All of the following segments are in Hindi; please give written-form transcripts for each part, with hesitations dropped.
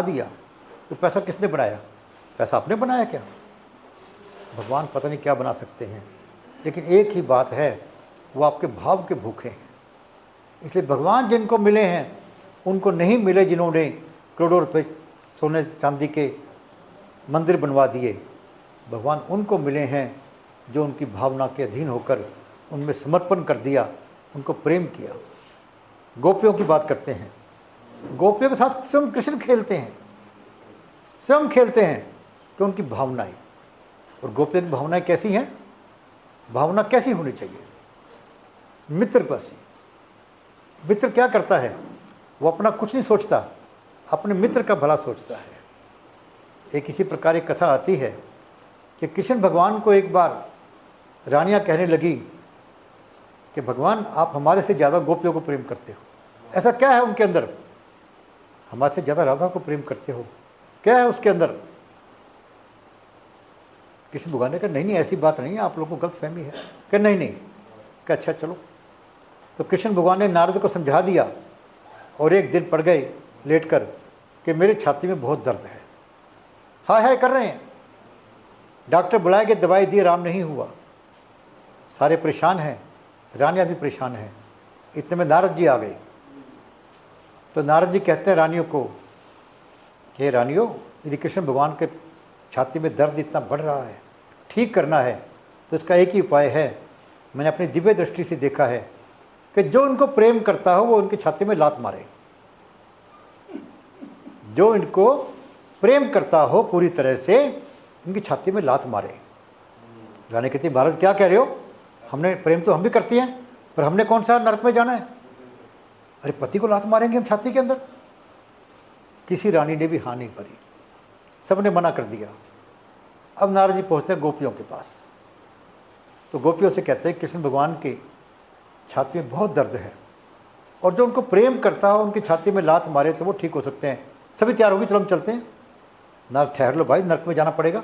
दिया तो पैसा किसने बनाया? पैसा आपने बनाया क्या? भगवान पता नहीं क्या बना सकते हैं, लेकिन एक ही बात है, वो आपके भाव के भूखे हैं। इसलिए भगवान जिनको मिले हैं उनको नहीं मिले जिन्होंने करोड़ों रुपए सोने चांदी के मंदिर बनवा दिए। भगवान उनको मिले हैं जो उनकी भावना के अधीन होकर उनमें समर्पण कर दिया, उनको प्रेम किया। गोपियों की बात करते हैं, गोपियों के साथ स्वयं कृष्ण खेलते हैं, स्वयं खेलते हैं कि उनकी भावनाएं। और गोपियों की भावनाएं कैसी हैं? भावना कैसी होनी चाहिए? मित्र पासी। मित्र क्या करता है? वो अपना कुछ नहीं सोचता, अपने मित्र का भला सोचता है। एक इसी प्रकार एक कथा आती है कि कृष्ण भगवान को एक बार रानियां कहने लगी कि भगवान आप हमारे से ज़्यादा गोपियों को प्रेम करते हो, ऐसा क्या है उनके अंदर? हमारे से ज़्यादा राधा को प्रेम करते हो, क्या है उसके अंदर? कृष्ण भगवान ने कहा नहीं नहीं ऐसी बात नहीं है, आप लोगों को गलत फहमी है। कि नहीं नहीं। क्या अच्छा चलो। तो कृष्ण भगवान ने नारद को समझा दिया और एक दिन पड़ गए लेट कर कि मेरे छाती में बहुत दर्द है। हाय हाय कर रहे हैं, डॉक्टर बुलाए गए, दवाई दी, आराम नहीं हुआ, सारे परेशान हैं, रानियाँ भी परेशान हैं। इतने में नारद जी आ गए। तो नारद जी कहते हैं रानियों को कि रानियों, यदि कृष्ण भगवान के छाती में दर्द इतना बढ़ रहा है, ठीक करना है, तो इसका एक ही उपाय है। मैंने अपनी दिव्य दृष्टि से देखा है कि जो उनको प्रेम करता हो वो उनकी छाती में लात मारे। जो इनको प्रेम करता हो पूरी तरह से, उनकी छाती में लात मारे। रानी कहती महाराज क्या कह रहे हो? हमने प्रेम तो हम भी करती हैं, पर हमने कौन सा नरक में जाना है? अरे पति को लात मारेंगे हम छाती के अंदर? किसी रानी ने भी हाँ नहीं भरी, सबने मना कर दिया। अब नारद जी पहुँचते हैं गोपियों के पास। तो गोपियों से कहते हैं कृष्ण भगवान के छाती में बहुत दर्द है, और जो उनको प्रेम करता हो उनकी छाती में लात मारे तो वो ठीक हो सकते हैं। सभी तैयार होगी, चलो हम चलते हैं। ना ठहर लो भाई, नरक में जाना पड़ेगा।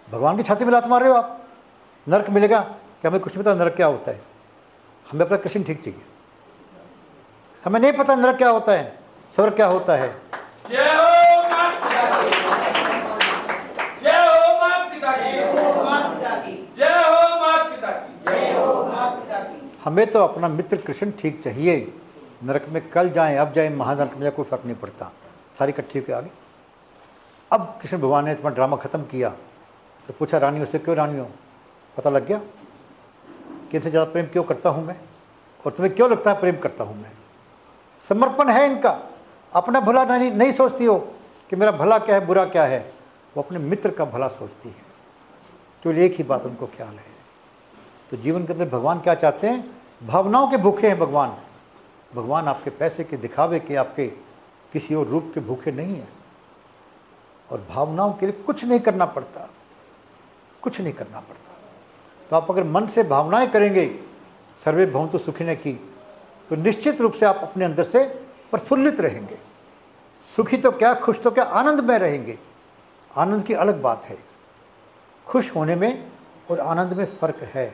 भगवान की छाती में लात मार रहे हो आप, नरक मिलेगा? क्या हमें कुछ नहीं पता नरक क्या होता है? हमें अपना कृष्ण ठीक चाहिए, हमें नहीं पता नरक क्या होता है, स्वर्ग क्या होता है। जय हो मां पिता की, जय हो मां पिता की, जय हो मां पिता की, जय हो मां पिता की, जय हो मां पिता की। हमें तो अपना मित्र कृष्ण ठीक चाहिए। नरक में कल जाएं, अब जाएं, महानरक में जाए, कोई फर्क नहीं पड़ता, सारी इकट्ठी होकर आगे। अब कृष्ण भगवान ने अपना ड्रामा खत्म किया तो पूछा रानियों से, क्यों रानियों, पता लग गया कि इनसे ज़्यादा प्रेम क्यों करता हूँ मैं, और तुम्हें क्यों लगता है प्रेम करता हूँ मैं? समर्पण है इनका, अपना भला नहीं सोचती हो कि मेरा भला क्या है बुरा क्या है, वो अपने मित्र का भला सोचती है। केवल एक ही बात उनको ख्याल है। तो जीवन के अंदर भगवान क्या चाहते हैं? भावनाओं के भूखे हैं भगवान। भगवान आपके पैसे के, दिखावे के, आपके किसी और रूप के भूखे नहीं हैं। और भावनाओं के लिए कुछ नहीं करना पड़ता, कुछ नहीं करना पड़ता। तो आप अगर मन से भावनाएं करेंगे सर्वे भवन्तु सुखिनः की, तो निश्चित रूप से आप अपने अंदर से प्रफुल्लित रहेंगे। सुखी तो क्या, खुश तो क्या, आनंद में रहेंगे। आनंद की अलग बात है। खुश होने में और आनंद में फ़र्क है।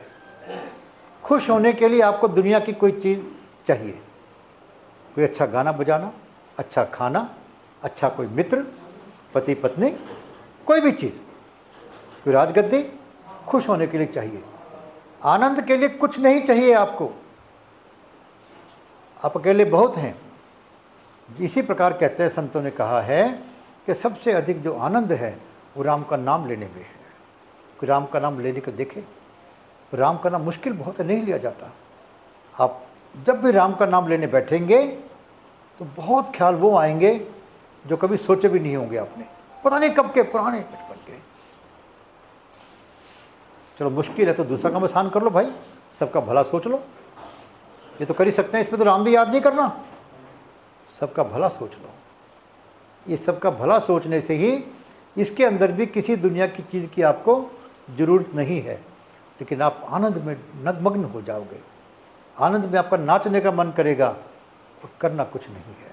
खुश होने के लिए आपको दुनिया की कोई चीज़ चाहिए, कोई अच्छा गाना बजाना, अच्छा खाना, अच्छा कोई मित्र, पति पत्नी, कोई भी चीज़, कोई राजगद्दी, खुश होने के लिए चाहिए। आनंद के लिए कुछ नहीं चाहिए आपको, आप अकेले बहुत हैं। इसी प्रकार कहते हैं, संतों ने कहा है कि सबसे अधिक जो आनंद है वो राम का नाम लेने में है। कोई राम का नाम लेने को देखे, राम का नाम मुश्किल बहुत है, नहीं लिया जाता। आप जब भी राम का नाम लेने बैठेंगे तो बहुत ख्याल वो आएंगे जो कभी सोचे भी नहीं होंगे आपने, पता नहीं कब के, पुराने बचपन के। चलो मुश्किल है तो दूसरा काम आसान कर लो भाई, सबका भला सोच लो। ये तो कर ही सकते हैं, इसमें तो राम भी याद नहीं करना। सबका भला सोच लो। ये सबका भला सोचने से ही इसके अंदर भी किसी दुनिया की चीज़ की आपको ज़रूरत नहीं है, लेकिन आप आनंद में नगमग्न हो जाओगे। आनंद में आपका नाचने का मन करेगा और करना कुछ नहीं है।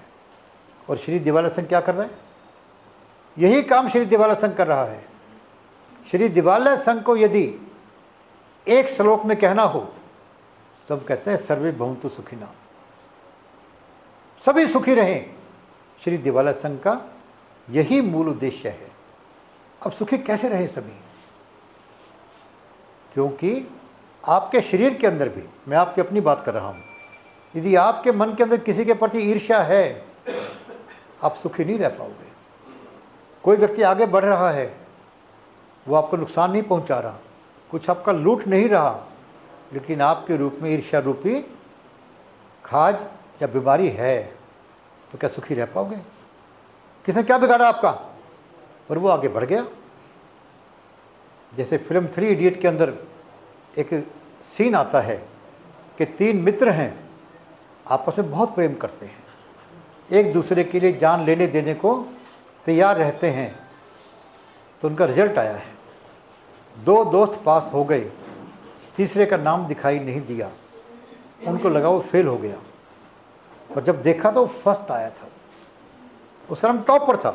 और श्री दिवाला संघ क्या कर रहे हैं? यही काम श्री दिवाला संघ कर रहा है। श्री दिवाला संघ को यदि एक श्लोक में कहना हो तो हम कहते हैं सर्वे भवन्तु सुखिनः, सभी सुखी रहें, श्री दिवाला संघ का यही मूल उद्देश्य है। अब सुखी कैसे रहे सभी? क्योंकि आपके शरीर के अंदर भी, मैं आपकी अपनी बात कर रहा हूँ, यदि आपके मन के अंदर किसी के प्रति ईर्ष्या है, आप सुखी नहीं रह पाओगे। कोई व्यक्ति आगे बढ़ रहा है, वो आपको नुकसान नहीं पहुंचा रहा, कुछ आपका लूट नहीं रहा, लेकिन आपके रूप में ईर्ष्या रूपी खाज या बीमारी है, तो क्या सुखी रह पाओगे? किसने क्या बिगाड़ा आपका? पर वो आगे बढ़ गया। जैसे फिल्म 3 इडियट के अंदर एक सीन आता है कि 3 मित्र हैं, आपस में बहुत प्रेम करते हैं, एक दूसरे के लिए जान लेने देने को तैयार रहते हैं। तो उनका रिजल्ट आया है, 2 दोस्त पास हो गए, तीसरे का नाम दिखाई नहीं दिया। उनको लगा वो फेल हो गया, और जब देखा तो फर्स्ट आया था, उसका नाम टॉप पर था।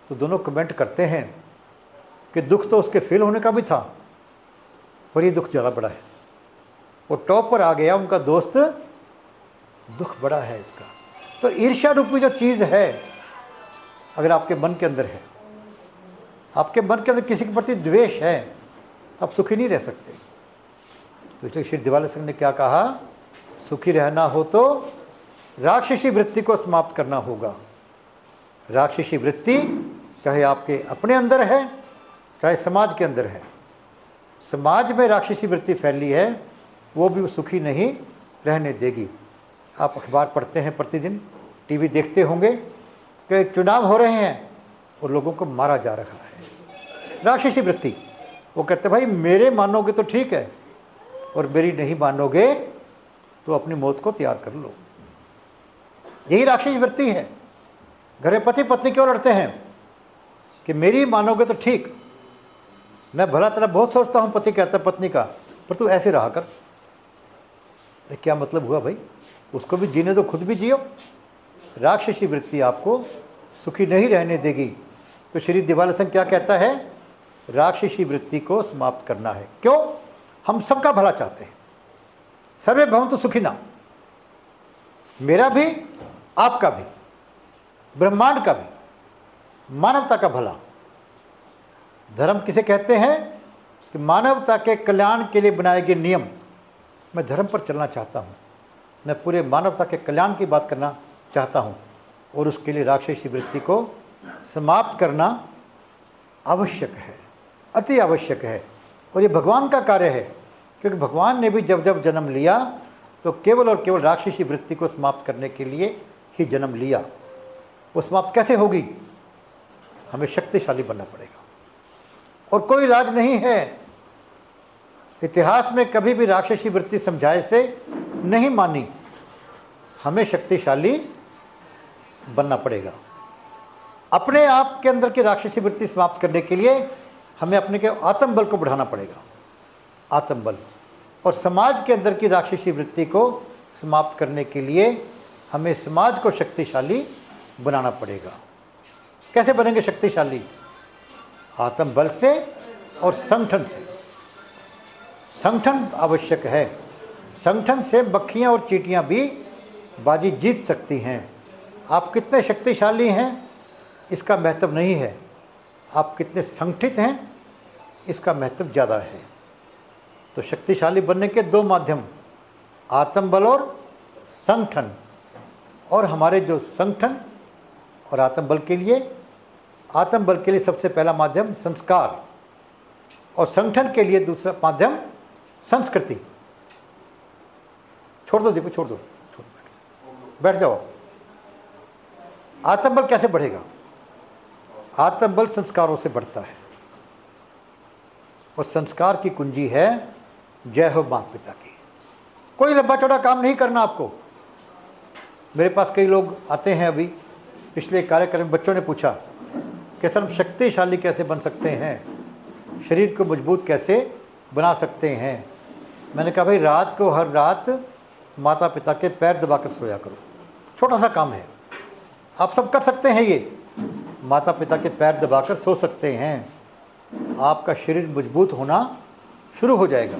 तो दोनों कमेंट करते हैं कि दुख तो उसके फेल होने का भी था, पर ये दुख ज़्यादा बड़ा है। वो टॉप पर आ गया, उनका दोस्त, दुख बड़ा है इसका। तो ईर्ष्या रूपी जो चीज़ है, अगर आपके मन के अंदर है, आपके मन के अंदर किसी के प्रति द्वेष है, तो आप सुखी नहीं रह सकते। तो इसलिए श्री दिवाला संघ ने क्या कहा? सुखी रहना हो तो राक्षसी वृत्ति को समाप्त करना होगा। राक्षसी वृत्ति चाहे आपके अपने अंदर है, चाहे समाज के अंदर है। समाज में राक्षसी वृत्ति फैली है, वो भी सुखी नहीं रहने देगी। आप अखबार पढ़ते हैं प्रतिदिन, टीवी देखते होंगे कि चुनाव हो रहे हैं और लोगों को मारा जा रहा है। राक्षसी वृत्ति, वो कहते भाई मेरे मानोगे तो ठीक है, और मेरी नहीं मानोगे तो अपनी मौत को तैयार कर लो। यही राक्षसी वृत्ति है। घर में पति पत्नी क्यों लड़ते हैं कि मेरी मानोगे तो ठीक, मैं भला तेरा बहुत सोचता हूँ, पति कहता है पत्नी का, पर तू ऐसे रहा कर। अरे क्या मतलब हुआ भाई? उसको भी जीने दो, खुद भी जियो। राक्षसी वृत्ति आपको सुखी नहीं रहने देगी। तो श्री दिवाला संघ क्या कहता है? राक्षसी वृत्ति को समाप्त करना है। क्यों? हम सबका भला चाहते हैं। सर्वे भवन्तु सुखिनः, मेरा भी, आपका भी, ब्रह्मांड का भी, मानवता का भला। धर्म किसे कहते हैं? कि मानवता के कल्याण के लिए बनाए गए नियम। मैं धर्म पर चलना चाहता हूँ, मैं पूरे मानवता के कल्याण की बात करना चाहता हूँ, और उसके लिए राक्षसी वृत्ति को समाप्त करना आवश्यक है, अति आवश्यक है। और ये भगवान का कार्य है, क्योंकि भगवान ने भी जब जब जन्म लिया तो केवल और केवल राक्षसी वृत्ति को समाप्त करने के लिए ही जन्म लिया। वो समाप्त कैसे होगी? हमें शक्तिशाली बनना पड़ेगा, और कोई इलाज नहीं है। इतिहास में कभी भी राक्षसी वृत्ति समझाए से नहीं मानी। हमें शक्तिशाली बनना पड़ेगा। अपने आप के अंदर की राक्षसी वृत्ति समाप्त करने के लिए हमें अपने के आत्मबल को बढ़ाना पड़ेगा, आत्मबल। और समाज के अंदर की राक्षसी वृत्ति को समाप्त करने के लिए हमें समाज को शक्तिशाली बनाना पड़ेगा। कैसे बनेंगे शक्तिशाली? आत्मबल से और संगठन से। संगठन आवश्यक है। संगठन से मक्खियाँ और चींटियाँ भी बाजी जीत सकती हैं। आप कितने शक्तिशाली हैं इसका महत्व नहीं है, आप कितने संगठित हैं इसका महत्व ज़्यादा है। तो शक्तिशाली बनने के 2 माध्यम, आत्मबल और संगठन। और हमारे जो संगठन और आत्मबल के लिए सबसे पहला माध्यम संस्कार, और संगठन के लिए दूसरा माध्यम संस्कृति। छोड़ दो दीपक, छोड़ दो, बैठ जाओ। आत्मबल कैसे बढ़ेगा? आत्मबल संस्कारों से बढ़ता है, और संस्कार की कुंजी है जय हो माता पिता की। कोई लंबा चौड़ा काम नहीं करना आपको। मेरे पास कई लोग आते हैं, अभी पिछले कार्यक्रम में बच्चों ने पूछा कि सर हम शक्तिशाली कैसे बन सकते हैं, शरीर को मजबूत कैसे बना सकते हैं। मैंने कहा भाई रात को हर रात माता पिता के पैर दबाकर सोया करो। छोटा सा काम है, आप सब कर सकते हैं। ये माता पिता के पैर दबाकर सो सकते हैं, आपका शरीर मजबूत होना शुरू हो जाएगा।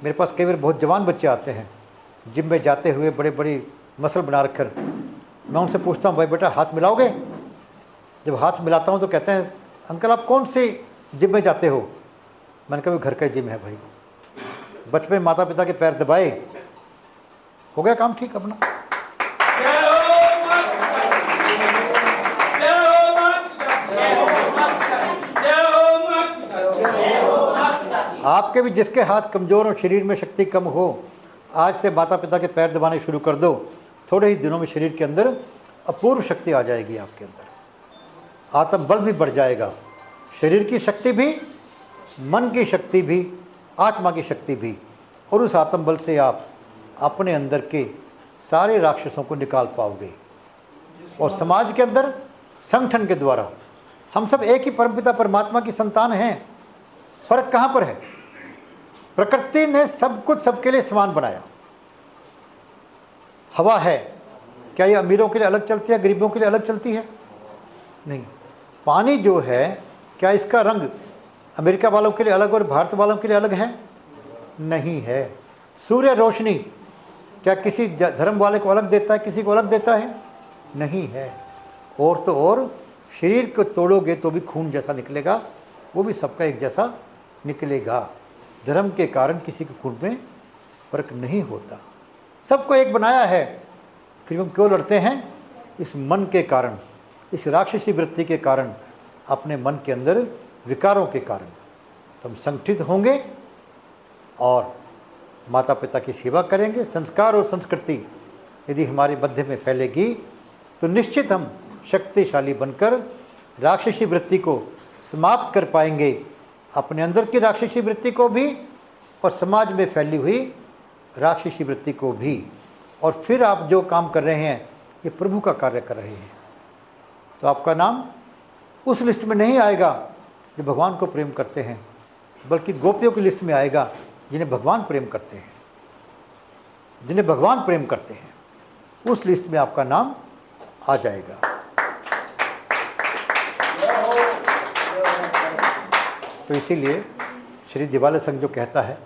मेरे पास कई बार बहुत जवान बच्चे आते हैं, जिम में जाते हुए बड़े बड़े मसल बना रखकर, मैं उनसे पूछता हूँ, भाई बेटा हाथ मिलाओगे? जब हाथ मिलाता हूँ तो कहते हैं, अंकल आप कौन सी जिम में जाते हो? मैंने कहा घर का जिम है भाई। बचपन में माता पिता के पैर दबाए, हो गया काम ठीक अपना। जय हो मां पिता की, जय हो मां पिता की, जय हो मां पिता की, जय हो मां पिता की, जय हो मां पिता की। आपके भी जिसके हाथ कमज़ोर और शरीर में शक्ति कम हो, आज से माता पिता के पैर दबाने शुरू कर दो। थोड़े ही दिनों में शरीर के अंदर अपूर्व शक्ति आ जाएगी आपके अंदर, आत्मबल भी बढ़ जाएगा, शरीर की शक्ति भी, मन की शक्ति भी, आत्मा की शक्ति भी। और उस आत्मबल से आप अपने अंदर के सारे राक्षसों को निकाल पाओगे। और समाज के अंदर संगठन के द्वारा हम सब एक ही परमपिता परमात्मा की संतान हैं। फर्क कहाँ पर है? प्रकृति ने सब कुछ सबके लिए समान बनाया। हवा है, क्या ये अमीरों के लिए अलग चलती है, गरीबों के लिए अलग चलती है? नहीं। पानी जो है, क्या इसका रंग अमेरिका वालों के लिए अलग और भारत वालों के लिए अलग है? नहीं है। सूर्य रोशनी क्या किसी धर्म वाले को अलग देता है, किसी को अलग देता है? नहीं है। और तो और शरीर को तोड़ोगे तो भी खून जैसा निकलेगा, वो भी सबका एक जैसा निकलेगा। धर्म के कारण किसी के खून में फर्क नहीं होता, सबको एक बनाया है। फिर हम क्यों लड़ते हैं? इस मन के कारण, इस राक्षसी वृत्ति के कारण, अपने मन के अंदर विकारों के कारण। तो हम संगठित होंगे और माता पिता की सेवा करेंगे। संस्कार और संस्कृति यदि हमारे मध्य में फैलेगी तो निश्चित हम शक्तिशाली बनकर राक्षसी वृत्ति को समाप्त कर पाएंगे, अपने अंदर की राक्षसी वृत्ति को भी और समाज में फैली हुई राक्षसी वृत्ति को भी। और फिर आप जो काम कर रहे हैं ये प्रभु का कार्य कर रहे हैं, तो आपका नाम उस लिस्ट में नहीं आएगा जो भगवान को प्रेम करते हैं, बल्कि गोपियों की लिस्ट में आएगा जिन्हें भगवान प्रेम करते हैं। जिन्हें भगवान प्रेम करते हैं उस लिस्ट में आपका नाम आ जाएगा। तो इसीलिए श्री दिवाले संघ जो कहता है,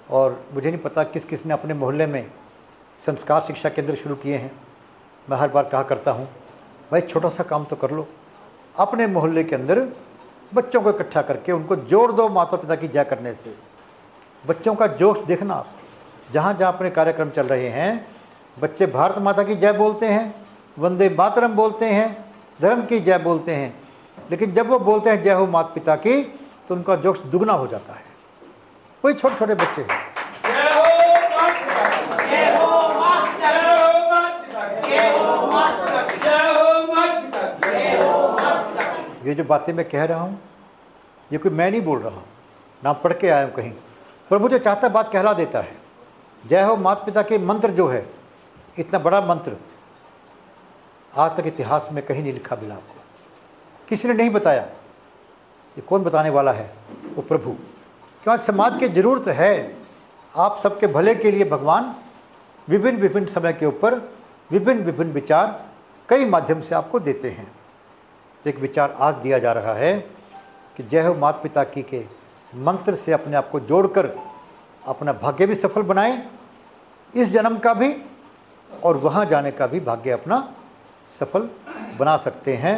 और मुझे नहीं पता किस किस ने अपने मोहल्ले में संस्कार शिक्षा केंद्र शुरू किए हैं। मैं हर बार कहा करता हूँ, भाई छोटा सा काम तो कर लो। अपने मोहल्ले के अंदर बच्चों को इकट्ठा करके उनको जोड़ दो माता पिता की जय करने से। बच्चों का जोश देखना आप, जहाँ जहाँ अपने कार्यक्रम चल रहे हैं, बच्चे भारत माता की जय बोलते हैं, वंदे मातरम बोलते हैं, धर्म की जय बोलते हैं, लेकिन जब वो बोलते हैं जय हो माता पिता की तो उनका जोश दुगना हो जाता है। कोई छोटे छोटे बच्चे हैं, जय हो मां पिता की, जय हो मां पिता की, जय हो मां पिता की, जय हो मां पिता की, जय हो मां पिता की, जय हो मां पिता की। ये जो बातें मैं कह रहा हूँ ये कोई मैं नहीं बोल रहा हूँ, ना पढ़ के आया हूँ कहीं। प्रभु जो चाहता बात कहला देता है। जय हो माता पिता के मंत्र जो है, इतना बड़ा मंत्र आज तक इतिहास में कहीं नहीं लिखा मिला आपको, किसी ने नहीं बताया। ये कौन बताने वाला है? वो प्रभु। क्यों? समाज की ज़रूरत है। आप सबके भले के लिए भगवान विभिन्न विभिन्न समय के ऊपर विभिन्न विभिन्न विचार कई माध्यम से आपको देते हैं। एक विचार आज दिया जा रहा है कि जय हो माता पिता की के मंत्र से अपने आप को जोड़कर अपना भाग्य भी सफल बनाएं, इस जन्म का भी और वहाँ जाने का भी भाग्य अपना सफल बना सकते हैं।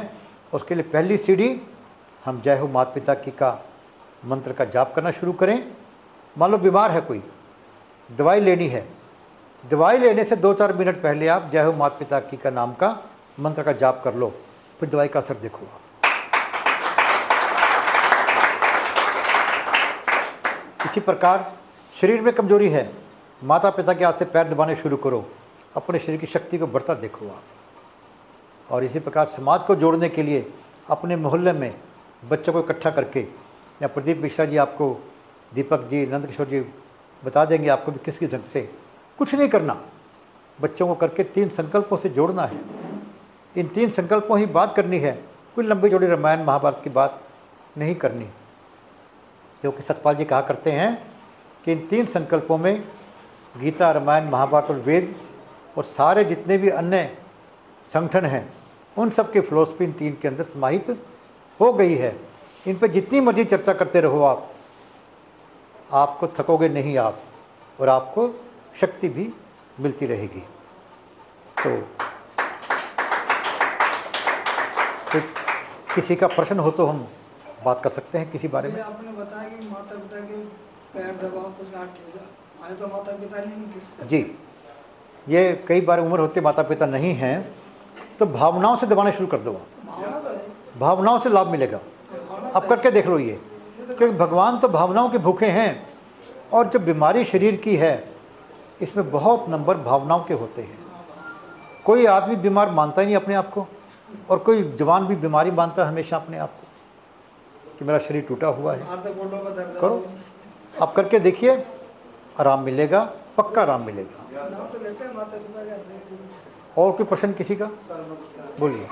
उसके लिए पहली सीढ़ी हम जय हो माता पिता की का मंत्र का जाप करना शुरू करें। मान लो बीमार है कोई, दवाई लेनी है, दवाई लेने से 2-4 मिनट पहले आप जय हो माता पिता की का नाम का मंत्र का जाप कर लो, फिर दवाई का असर देखो आप। इसी प्रकार शरीर में कमजोरी है, माता पिता के हाथ से पैर दबाने शुरू करो, अपने शरीर की शक्ति को बढ़ता देखो आप। और इसी प्रकार समाज को जोड़ने के लिए अपने मोहल्ले में बच्चों को इकट्ठा करके, या प्रदीप मिश्रा जी आपको, दीपक जी, नंद किशोर जी बता देंगे आपको भी किस ढंग से। कुछ नहीं करना, बच्चों को करके 3 संकल्पों से जोड़ना है। इन 3 संकल्पों ही बात करनी है, कोई लंबी चौड़ी रामायण महाभारत की बात नहीं करनी। क्योंकि सतपाल जी कहा करते हैं कि इन 3 संकल्पों में गीता, रामायण, महाभारत और वेद और सारे जितने भी अन्य संगठन हैं उन सब की फिलॉसफी इन 3 के अंदर समाहित हो गई है। इन पर जितनी मर्जी चर्चा करते रहो आप, आपको थकोगे नहीं आप, और आपको शक्ति भी मिलती रहेगी। तो तो किसी का प्रश्न हो तो हम बात कर सकते हैं किसी बारे में। आपने बताया कि माता पिता के पैर दबाओ तो गांठ ठीक है, हमारे तो माता पिता नहीं किस जी, ये कई बार उम्र होते माता पिता नहीं हैं तो भावनाओं से दबाना शुरू कर दो, भावना तो है, भावनाओं से लाभ मिलेगा। अब करके देख लो ये, क्योंकि भगवान तो भावनाओं के भूखे हैं, और जो बीमारी शरीर की है इसमें बहुत नंबर भावनाओं के होते हैं। कोई आदमी बीमार मानता ही नहीं अपने आप को, और कोई जवान भी बीमारी मानता है हमेशा अपने आप को कि मेरा शरीर टूटा हुआ है। तो फोटो का दर्द करो, आप करके देखिए, आराम मिलेगा, पक्का आराम मिलेगा। नाम तो लेते हैं माता पिता का। और कोई प्रश्न किसी का? बोलिए।